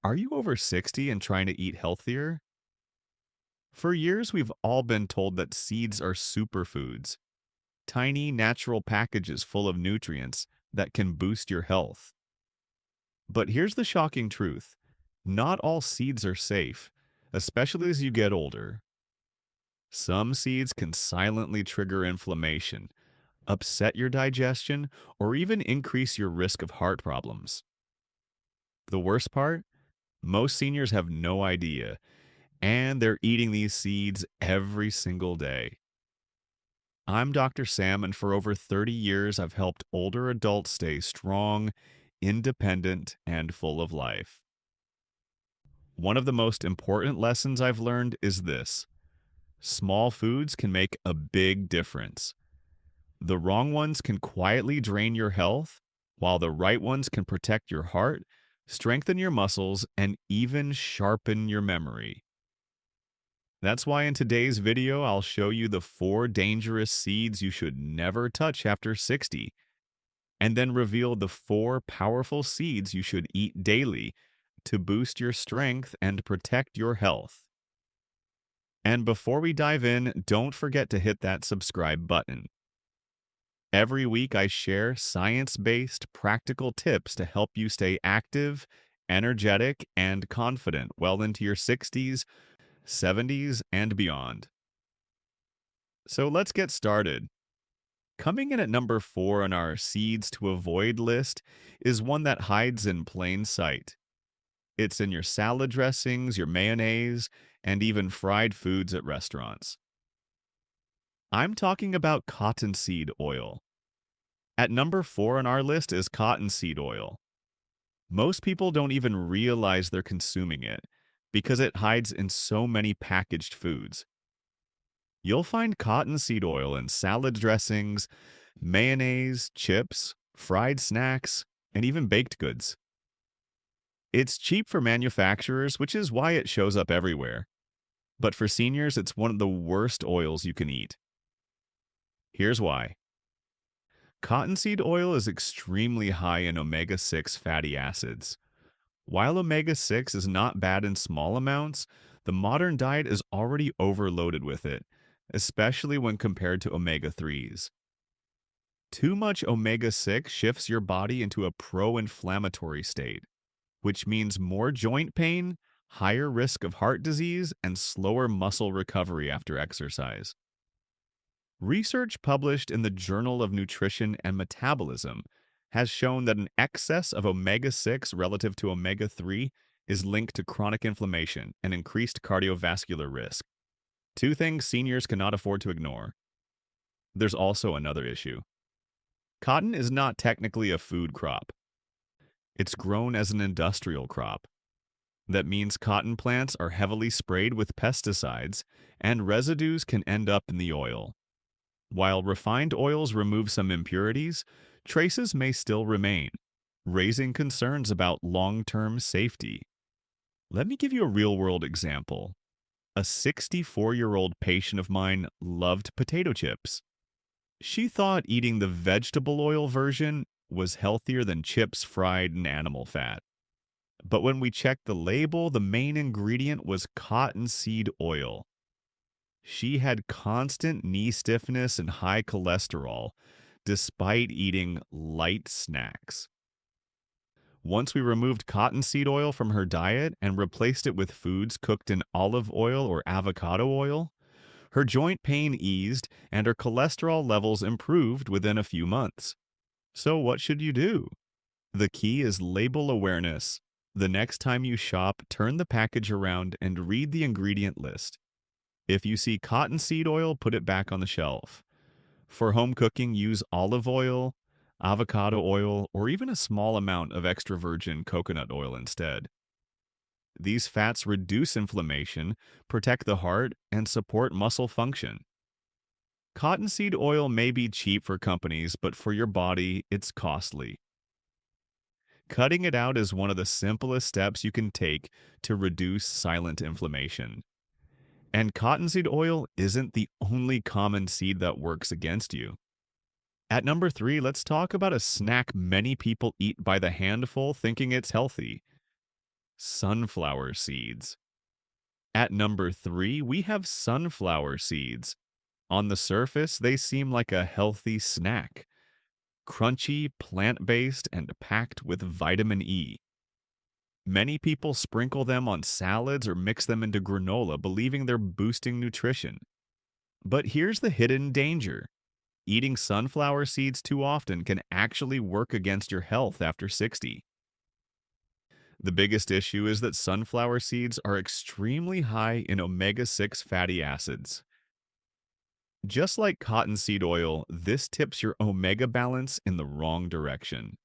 Are you over 60 and trying to eat healthier? For years, we've all been told that seeds are superfoods, tiny natural packages full of nutrients that can boost your health. But here's the shocking truth. Not all seeds are safe, especially as you get older. Some seeds can silently trigger inflammation, upset your digestion, or even increase your risk of heart problems. The worst part? Most seniors have no idea, and they're eating these seeds every single day. I'm Dr. Sam, and for over 30 years, I've helped older adults stay strong, independent, and full of life. One of the most important lessons I've learned is this: small foods can make a big difference. The wrong ones can quietly drain your health, while the right ones can protect your heart, strengthen your muscles, and even sharpen your memory. That's why in today's video, I'll show you the 4 dangerous seeds you should never touch after 60, and then reveal the 4 powerful seeds you should eat daily to boost your strength and protect your health. And before we dive in, don't forget to hit that subscribe button. Every week, I share science-based, practical tips to help you stay active, energetic, and confident well into your 60s, 70s, and beyond. So let's get started. Coming in at number 4 on our seeds to avoid list is one that hides in plain sight. It's in your salad dressings, your mayonnaise, and even fried foods at restaurants. I'm talking about cottonseed oil. At number 4 on our list is cottonseed oil. Most people don't even realize they're consuming it because it hides in so many packaged foods. You'll find cottonseed oil in salad dressings, mayonnaise, chips, fried snacks, and even baked goods. It's cheap for manufacturers, which is why it shows up everywhere. But for seniors, it's one of the worst oils you can eat. Here's why. Cottonseed oil is extremely high in omega-6 fatty acids. While omega-6 is not bad in small amounts, the modern diet is already overloaded with it, especially when compared to omega-3s. Too much omega-6 shifts your body into a pro-inflammatory state, which means more joint pain, higher risk of heart disease, and slower muscle recovery after exercise. Research published in the Journal of Nutrition and Metabolism has shown that an excess of omega-6 relative to omega-3 is linked to chronic inflammation and increased cardiovascular risk. 2 things seniors cannot afford to ignore. There's also another issue. Cotton is not technically a food crop. It's grown as an industrial crop. That means cotton plants are heavily sprayed with pesticides, and residues can end up in the oil. While refined oils remove some impurities, traces may still remain, raising concerns about long-term safety. Let me give you a real-world example. A 64-year-old patient of mine loved potato chips. She thought eating the vegetable oil version was healthier than chips fried in animal fat. But when we checked the label, the main ingredient was cottonseed oil. She had constant knee stiffness and high cholesterol, despite eating light snacks. Once we removed cottonseed oil from her diet and replaced it with foods cooked in olive oil or avocado oil, her joint pain eased and her cholesterol levels improved within a few months. So what should you do? The key is label awareness. The next time you shop, turn the package around and read the ingredient list. If you see cottonseed oil, put it back on the shelf. For home cooking, use olive oil, avocado oil, or even a small amount of extra virgin coconut oil instead. These fats reduce inflammation, protect the heart, and support muscle function. Cottonseed oil may be cheap for companies, but for your body, it's costly. Cutting it out is one of the simplest steps you can take to reduce silent inflammation. And cottonseed oil isn't the only common seed that works against you. At number 3, let's talk about a snack many people eat by the handful thinking it's healthy. Sunflower seeds. At number 3, we have sunflower seeds. On the surface, they seem like a healthy snack, crunchy, plant-based, and packed with vitamin E. Many people sprinkle them on salads or mix them into granola, believing they're boosting nutrition. But here's the hidden danger. Eating sunflower seeds too often can actually work against your health after 60. The biggest issue is that sunflower seeds are extremely high in omega-6 fatty acids. Just like cottonseed oil, this tips your omega balance in the wrong direction.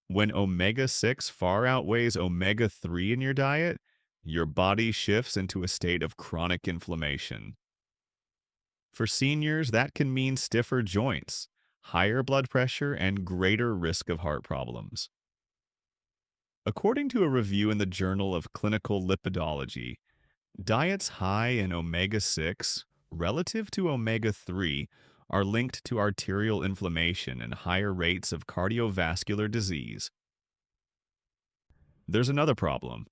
When omega-6 far outweighs omega-3 in your diet, your body shifts into a state of chronic inflammation. For seniors, that can mean stiffer joints, higher blood pressure, and greater risk of heart problems. According to a review in the Journal of Clinical Lipidology, diets high in omega-6 relative to omega-3 are linked to arterial inflammation and higher rates of cardiovascular disease. There's another problem.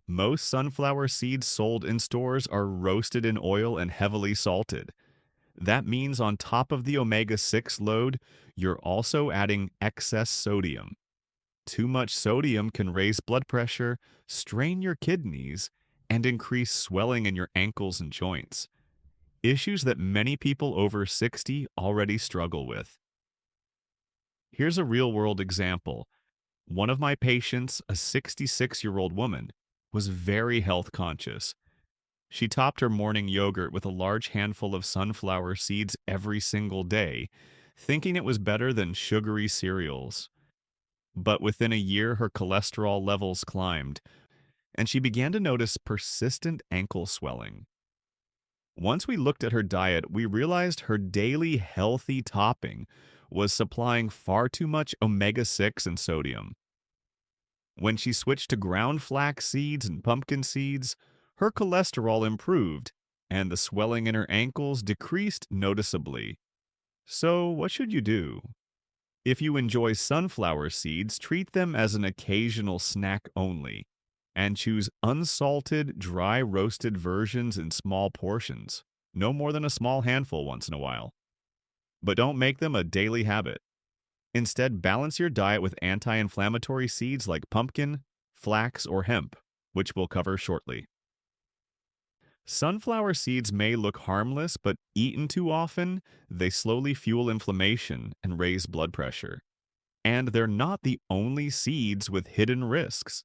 Most sunflower seeds sold in stores are roasted in oil and heavily salted. That means on top of the omega-6 load, you're also adding excess sodium. Too much sodium can raise blood pressure, strain your kidneys, and increase swelling in your ankles and joints. Issues that many people over 60 already struggle with. Here's a real-world example. One of my patients, a 66-year-old woman, was very health conscious. She topped her morning yogurt with a large handful of sunflower seeds every single day, thinking it was better than sugary cereals. But within a year, her cholesterol levels climbed, and she began to notice persistent ankle swelling. Once we looked at her diet, we realized her daily healthy topping was supplying far too much omega-6 and sodium. When she switched to ground flax seeds and pumpkin seeds, her cholesterol improved, and the swelling in her ankles decreased noticeably. So, what should you do? If you enjoy sunflower seeds, treat them as an occasional snack only, and choose unsalted, dry roasted versions in small portions, no more than a small handful once in a while. But don't make them a daily habit. Instead, balance your diet with anti-inflammatory seeds like pumpkin, flax, or hemp, which we'll cover shortly. Sunflower seeds may look harmless, but eaten too often, they slowly fuel inflammation and raise blood pressure. And they're not the only seeds with hidden risks.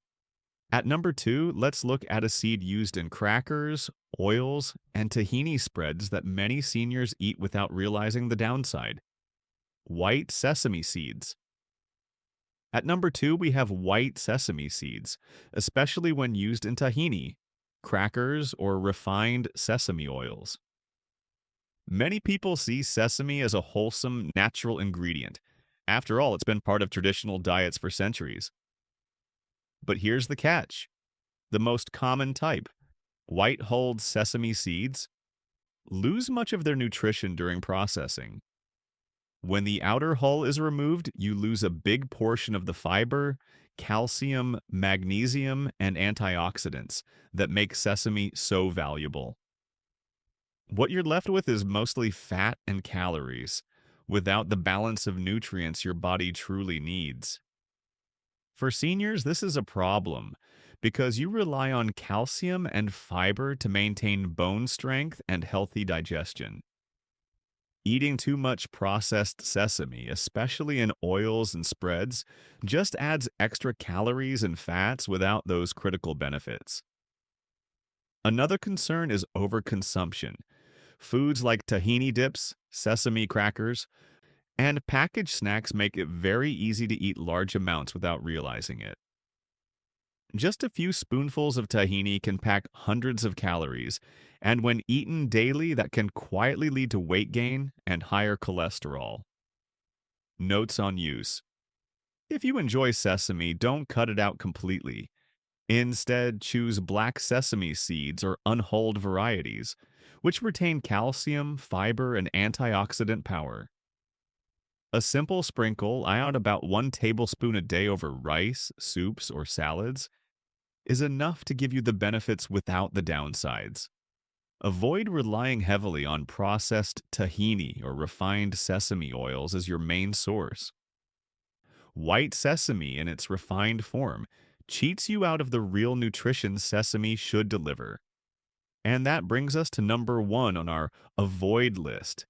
At number 2, let's look at a seed used in crackers, oils, and tahini spreads that many seniors eat without realizing the downside. White sesame seeds. At number 2, we have white sesame seeds, especially when used in tahini, crackers, or refined sesame oils. Many people see sesame as a wholesome, natural ingredient. After all, it's been part of traditional diets for centuries. But here's the catch. The most common type, white-hulled sesame seeds, lose much of their nutrition during processing. When the outer hull is removed, you lose a big portion of the fiber, calcium, magnesium, and antioxidants that make sesame so valuable. What you're left with is mostly fat and calories, without the balance of nutrients your body truly needs. For seniors, this is a problem because you rely on calcium and fiber to maintain bone strength and healthy digestion. Eating too much processed sesame, especially in oils and spreads, just adds extra calories and fats without those critical benefits. Another concern is overconsumption. Foods like tahini dips, sesame crackers, and packaged snacks make it very easy to eat large amounts without realizing it. Just a few spoonfuls of tahini can pack hundreds of calories, and when eaten daily, that can quietly lead to weight gain and higher cholesterol. Notes on use. If you enjoy sesame, don't cut it out completely. Instead, choose black sesame seeds or unhulled varieties, which retain calcium, fiber, and antioxidant power. A simple sprinkle, add about 1 tablespoon a day over rice, soups, or salads. is enough to give you the benefits without the downsides. Avoid relying heavily on processed tahini or refined sesame oils as your main source. White sesame in its refined form cheats you out of the real nutrition sesame should deliver. And that brings us to number one on our avoid list,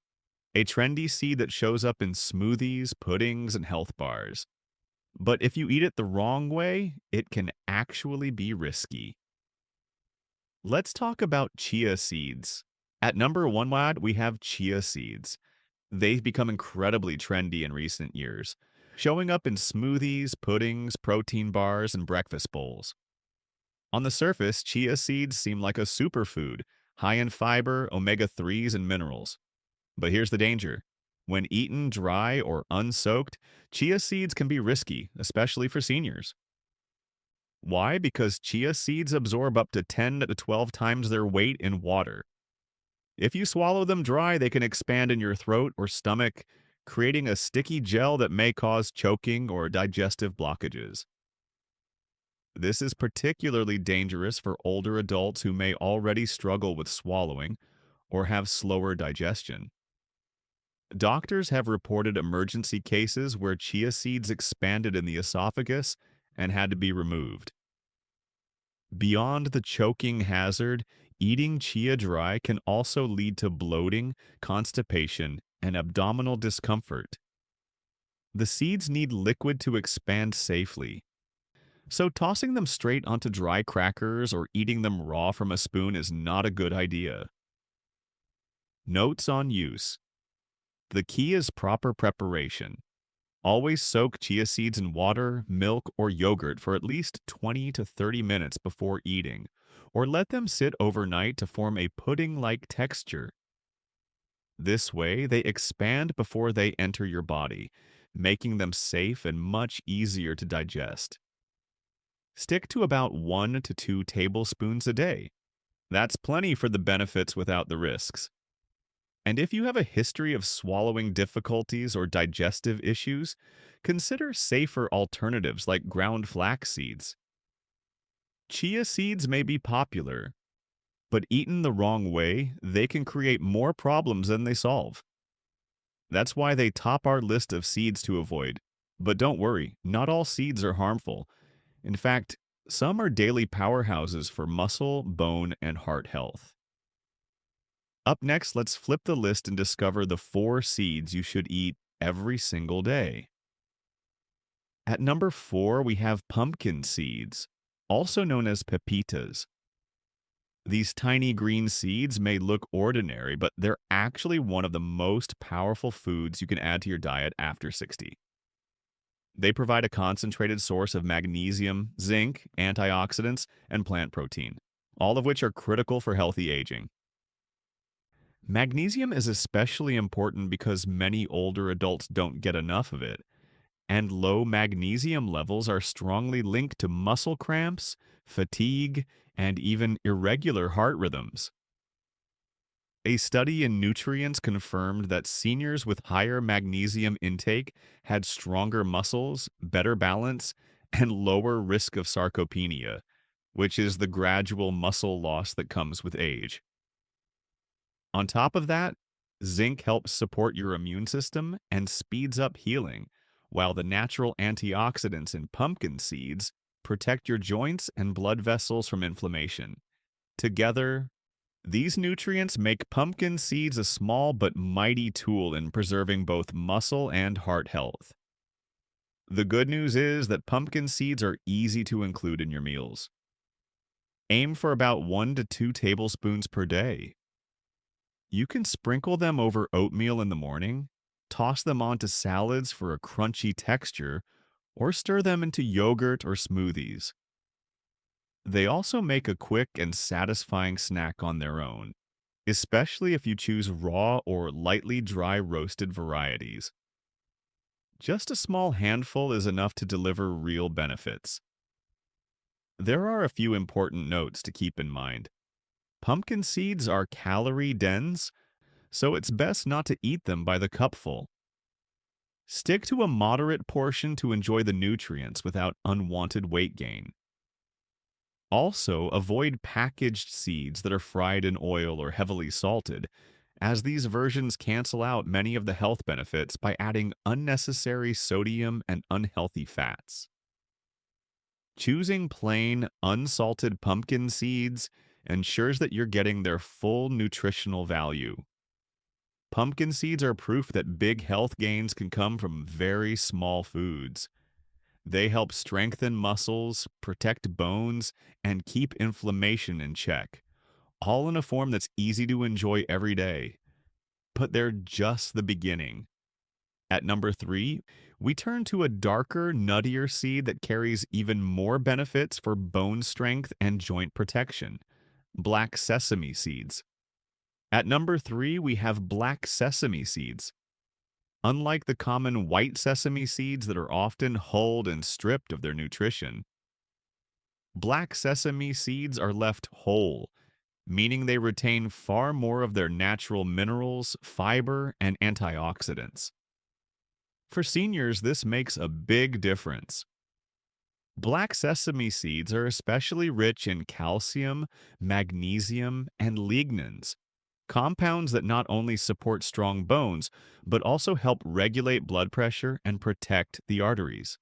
a trendy seed that shows up in smoothies, puddings, and health bars. But if you eat it the wrong way, it can actually be risky. Let's talk about chia seeds. At number one, Wad, we have chia seeds. They've become incredibly trendy in recent years, showing up in smoothies, puddings, protein bars, and breakfast bowls. On the surface, chia seeds seem like a superfood, high in fiber, omega 3s, and minerals. But here's the danger. When eaten dry or unsoaked, chia seeds can be risky, especially for seniors. Why? Because chia seeds absorb up to 10 to 12 times their weight in water. If you swallow them dry, they can expand in your throat or stomach, creating a sticky gel that may cause choking or digestive blockages. This is particularly dangerous for older adults who may already struggle with swallowing or have slower digestion. Doctors have reported emergency cases where chia seeds expanded in the esophagus and had to be removed. Beyond the choking hazard, eating chia dry can also lead to bloating, constipation, and abdominal discomfort. The seeds need liquid to expand safely, so tossing them straight onto dry crackers or eating them raw from a spoon is not a good idea. Notes on use. The key is proper preparation. Always soak chia seeds in water, milk, or yogurt for at least 20 to 30 minutes before eating, or let them sit overnight to form a pudding-like texture. This way, they expand before they enter your body, making them safe and much easier to digest. Stick to about 1 to 2 tablespoons a day. That's plenty for the benefits without the risks. And if you have a history of swallowing difficulties or digestive issues, consider safer alternatives like ground flax seeds. Chia seeds may be popular, but eaten the wrong way, they can create more problems than they solve. That's why they top our list of seeds to avoid. But don't worry, not all seeds are harmful. In fact, some are daily powerhouses for muscle, bone, and heart health. Up next, let's flip the list and discover the 4 seeds you should eat every single day. At number 4, we have pumpkin seeds, also known as pepitas. These tiny green seeds may look ordinary, but they're actually one of the most powerful foods you can add to your diet after 60. They provide a concentrated source of magnesium, zinc, antioxidants, and plant protein, all of which are critical for healthy aging. Magnesium is especially important because many older adults don't get enough of it, and low magnesium levels are strongly linked to muscle cramps, fatigue, and even irregular heart rhythms. A study in Nutrients confirmed that seniors with higher magnesium intake had stronger muscles, better balance, and lower risk of sarcopenia, which is the gradual muscle loss that comes with age. On top of that, zinc helps support your immune system and speeds up healing, while the natural antioxidants in pumpkin seeds protect your joints and blood vessels from inflammation. Together, these nutrients make pumpkin seeds a small but mighty tool in preserving both muscle and heart health. The good news is that pumpkin seeds are easy to include in your meals. Aim for about 1 to 2 tablespoons per day. You can sprinkle them over oatmeal in the morning, toss them onto salads for a crunchy texture, or stir them into yogurt or smoothies. They also make a quick and satisfying snack on their own, especially if you choose raw or lightly dry roasted varieties. Just a small handful is enough to deliver real benefits. There are a few important notes to keep in mind. Pumpkin seeds are calorie dense, so it's best not to eat them by the cupful. Stick to a moderate portion to enjoy the nutrients without unwanted weight gain. Also, avoid packaged seeds that are fried in oil or heavily salted, as these versions cancel out many of the health benefits by adding unnecessary sodium and unhealthy fats. Choosing plain, unsalted pumpkin seeds ensures that you're getting their full nutritional value. Pumpkin seeds are proof that big health gains can come from very small foods. They help strengthen muscles, protect bones, and keep inflammation in check, all in a form that's easy to enjoy every day. But they're just the beginning. At number 3, we turn to a darker, nuttier seed that carries even more benefits for bone strength and joint protection: black sesame seeds. At number 3, we have black sesame seeds. Unlike the common white sesame seeds that are often hulled and stripped of their nutrition, black sesame seeds are left whole, meaning they retain far more of their natural minerals, fiber, and antioxidants. For seniors, this makes a big difference. Black sesame seeds are especially rich in calcium, magnesium, and lignans, compounds that not only support strong bones, but also help regulate blood pressure and protect the arteries.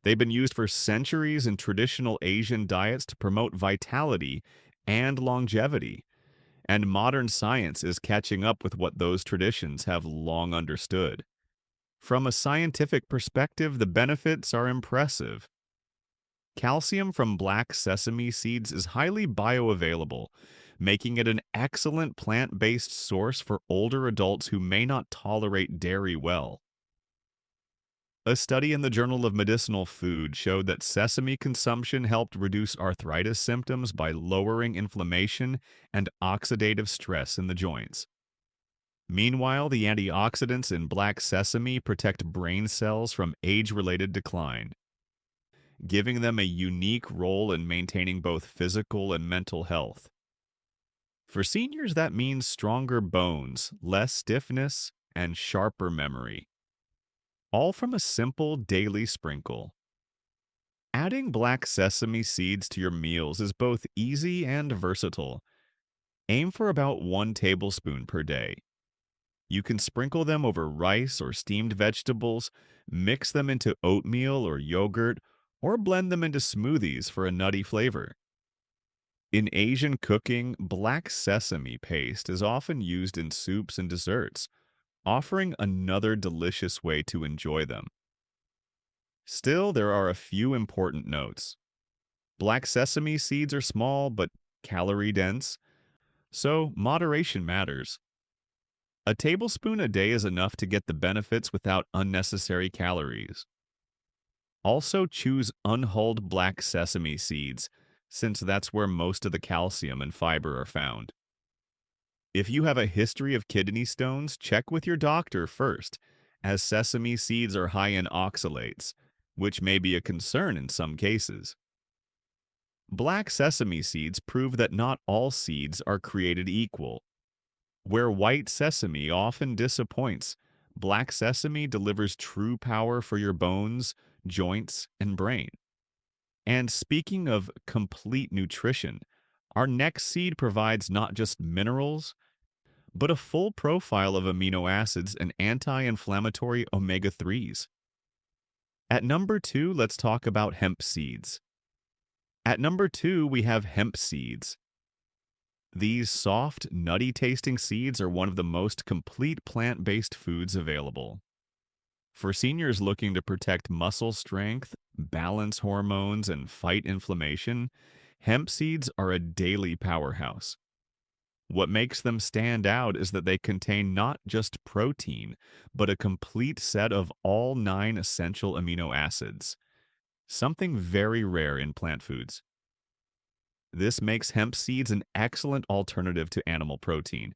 They've been used for centuries in traditional Asian diets to promote vitality and longevity, and modern science is catching up with what those traditions have long understood. From a scientific perspective, the benefits are impressive. Calcium from black sesame seeds is highly bioavailable, making it an excellent plant-based source for older adults who may not tolerate dairy well. A study in the Journal of Medicinal Food showed that sesame consumption helped reduce arthritis symptoms by lowering inflammation and oxidative stress in the joints. Meanwhile, the antioxidants in black sesame protect brain cells from age-related decline, giving them a unique role in maintaining both physical and mental health. For seniors, that means stronger bones, less stiffness, and sharper memory, all from a simple daily sprinkle. Adding black sesame seeds to your meals is both easy and versatile. Aim for about 1 tablespoon per day. You can sprinkle them over rice or steamed vegetables, mix them into oatmeal or yogurt, or blend them into smoothies for a nutty flavor. In Asian cooking, black sesame paste is often used in soups and desserts, offering another delicious way to enjoy them. Still, there are a few important notes. Black sesame seeds are small but calorie dense, so moderation matters. A tablespoon a day is enough to get the benefits without unnecessary calories. Also, choose unhulled black sesame seeds, since that's where most of the calcium and fiber are found. If you have a history of kidney stones, check with your doctor first, as sesame seeds are high in oxalates, which may be a concern in some cases. Black sesame seeds prove that not all seeds are created equal. Where white sesame often disappoints, black sesame delivers true power for your bones, joints, and brain. And speaking of complete nutrition, our next seed provides not just minerals, but a full profile of amino acids and anti-inflammatory omega-3s. At number 2, let's talk about hemp seeds. At number 2, we have hemp seeds. These soft, nutty-tasting seeds are one of the most complete plant-based foods available. For seniors looking to protect muscle strength, balance hormones, and fight inflammation, hemp seeds are a daily powerhouse. What makes them stand out is that they contain not just protein, but a complete set of all 9 essential amino acids, something very rare in plant foods. This makes hemp seeds an excellent alternative to animal protein,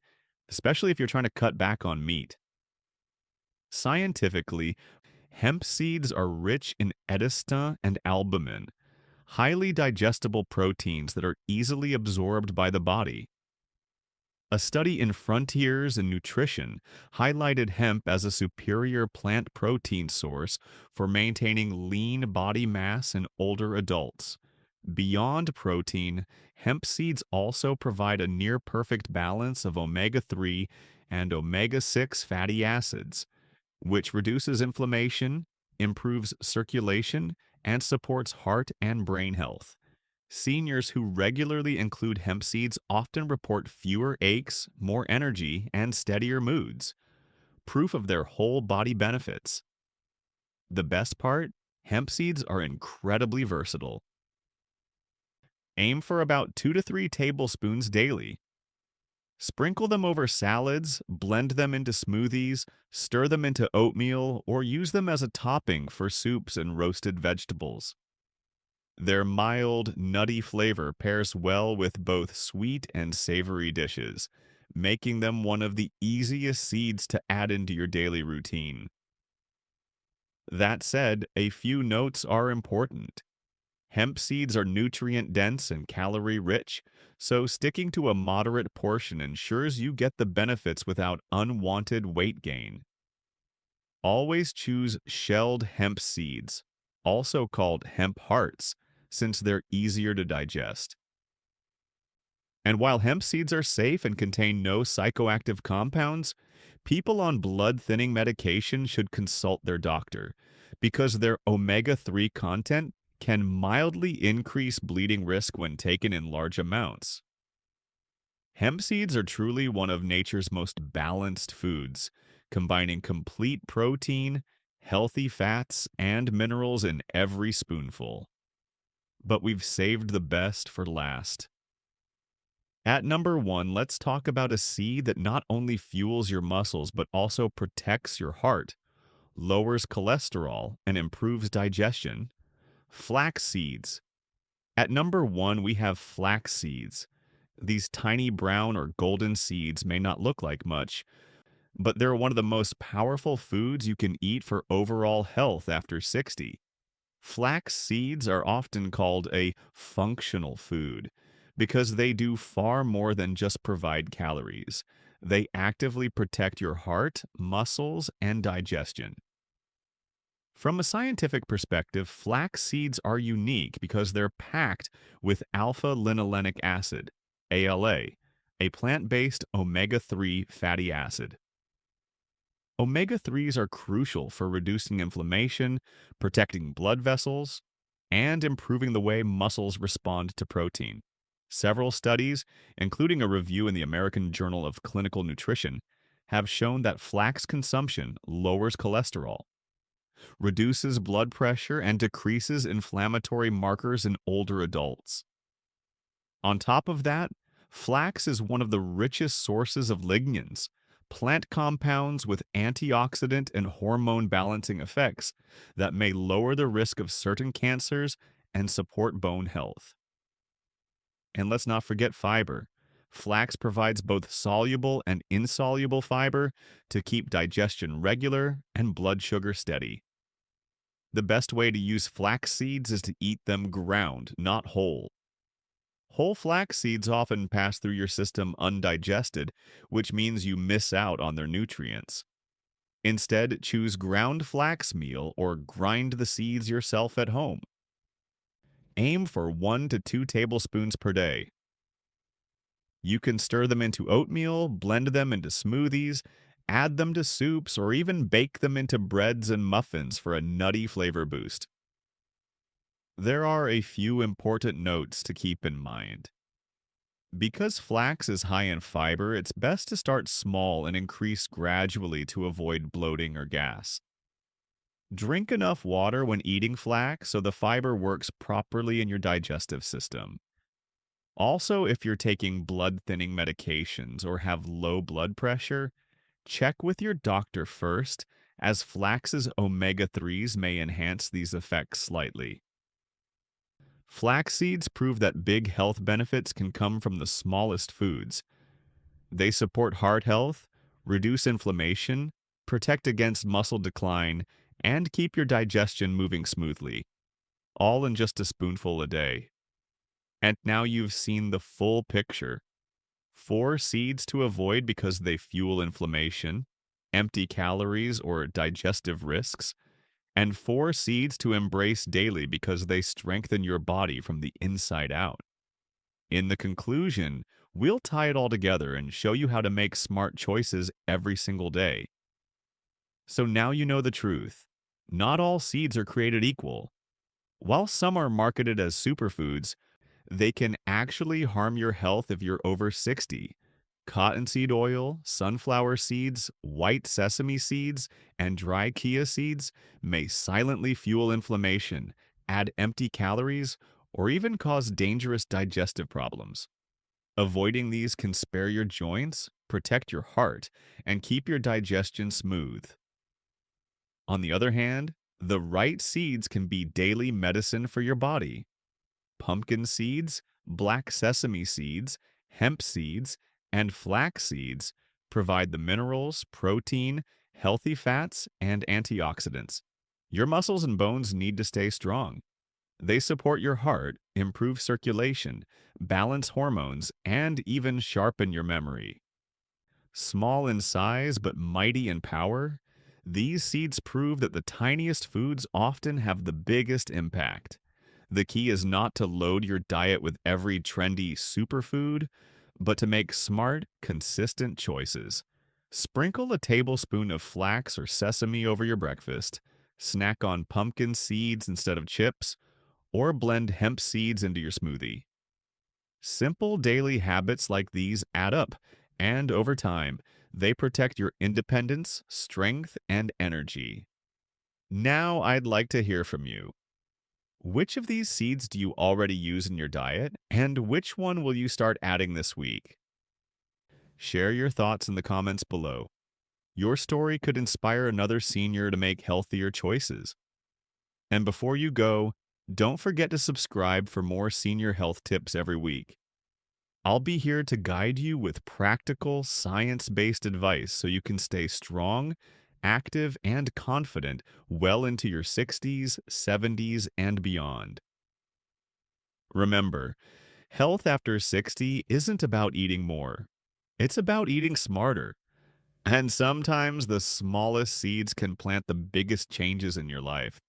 especially if you're trying to cut back on meat. Scientifically, hemp seeds are rich in edestin and albumin, highly digestible proteins that are easily absorbed by the body. A study in Frontiers in Nutrition highlighted hemp as a superior plant protein source for maintaining lean body mass in older adults, Beyond protein, hemp seeds also provide a near perfect balance of omega 3 and omega 6 fatty acids, which reduces inflammation, improves circulation, and supports heart and brain health. Seniors who regularly include hemp seeds often report fewer aches, more energy, and steadier moods, proof of their whole body benefits. The best part? Hemp seeds are incredibly versatile. Aim for about 2 to 3 tablespoons daily. Sprinkle them over salads, blend them into smoothies, stir them into oatmeal, or use them as a topping for soups and roasted vegetables. Their mild, nutty flavor pairs well with both sweet and savory dishes, making them one of the easiest seeds to add into your daily routine. That said, a few notes are important. Hemp seeds are nutrient dense and calorie rich, so sticking to a moderate portion ensures you get the benefits without unwanted weight gain. Always choose shelled hemp seeds, also called hemp hearts, since they're easier to digest. And while hemp seeds are safe and contain no psychoactive compounds, people on blood thinning medication should consult their doctor because their omega 3 content can mildly increase bleeding risk when taken in large amounts. Hemp seeds are truly one of nature's most balanced foods, combining complete protein, healthy fats, and minerals in every spoonful. But we've saved the best for last. At number 1, let's talk about a seed that not only fuels your muscles but also protects your heart, lowers cholesterol, and improves digestion. Flax seeds. At number 1, we have flax seeds. These tiny brown or golden seeds may not look like much, but they're one of the most powerful foods you can eat for overall health after 60. Flax seeds are often called a functional food because they do far more than just provide calories. They actively protect your heart, muscles, and digestion. From a scientific perspective, flax seeds are unique because they're packed with alpha-linolenic acid, ALA, a plant-based omega-3 fatty acid. Omega-3s are crucial for reducing inflammation, protecting blood vessels, and improving the way muscles respond to protein. Several studies, including a review in the American Journal of Clinical Nutrition, have shown that flax consumption lowers cholesterol, reduces blood pressure, and decreases inflammatory markers in older adults. On top of that, flax is one of the richest sources of lignans, plant compounds with antioxidant and hormone balancing effects that may lower the risk of certain cancers and support bone health. And let's not forget fiber. Flax provides both soluble and insoluble fiber to keep digestion regular and blood sugar steady. The best way to use flax seeds is to eat them ground, not whole. Whole flax seeds often pass through your system undigested, which means you miss out on their nutrients. Instead, choose ground flax meal or grind the seeds yourself at home. Aim for 1 to 2 tablespoons per day. You can stir them into oatmeal, blend them into smoothies, add them to soups, or even bake them into breads and muffins for a nutty flavor boost. There are a few important notes to keep in mind. Because flax is high in fiber, it's best to start small and increase gradually to avoid bloating or gas. Drink enough water when eating flax so the fiber works properly in your digestive system. Also, if you're taking blood-thinning medications or have low blood pressure, check with your doctor first, as flax's omega-3s may enhance these effects slightly. Flax seeds prove that big health benefits can come from the smallest foods. They support heart health, reduce inflammation, protect against muscle decline, and keep your digestion moving smoothly, all in just a spoonful a day. And now you've seen the full picture. 4 seeds to avoid because they fuel inflammation, empty calories, or digestive risks, and 4 seeds to embrace daily because they strengthen your body from the inside out. In the conclusion, we'll tie it all together and show you how to make smart choices every single day. So now you know the truth. Not all seeds are created equal. While some are marketed as superfoods, they can actually harm your health if you're over 60. Cottonseed oil, sunflower seeds, white sesame seeds, and dry chia seeds may silently fuel inflammation, add empty calories, or even cause dangerous digestive problems. Avoiding these can spare your joints, protect your heart, and keep your digestion smooth. On the other hand, the right seeds can be daily medicine for your body. Pumpkin seeds, black sesame seeds, hemp seeds, and flax seeds provide the minerals, protein, healthy fats, and antioxidants. Your muscles and bones need to stay strong. They support your heart, improve circulation, balance hormones, and even sharpen your memory. Small in size but mighty in power, these seeds prove that the tiniest foods often have the biggest impact. The key is not to load your diet with every trendy superfood, but to make smart, consistent choices. Sprinkle a tablespoon of flax or sesame over your breakfast, snack on pumpkin seeds instead of chips, or blend hemp seeds into your smoothie. Simple daily habits like these add up, and over time, they protect your independence, strength, and energy. Now I'd like to hear from you. Which of these seeds do you already use in your diet, and which one will you start adding this week? Share your thoughts in the comments below. Your story could inspire another senior to make healthier choices. And before you go, don't forget to subscribe for more senior health tips every week. I'll be here to guide you with practical, science-based advice so you can stay strong, active, and confident well into your 60s, 70s, and beyond. Remember, health after 60 isn't about eating more. It's about eating smarter. And sometimes the smallest seeds can plant the biggest changes in your life.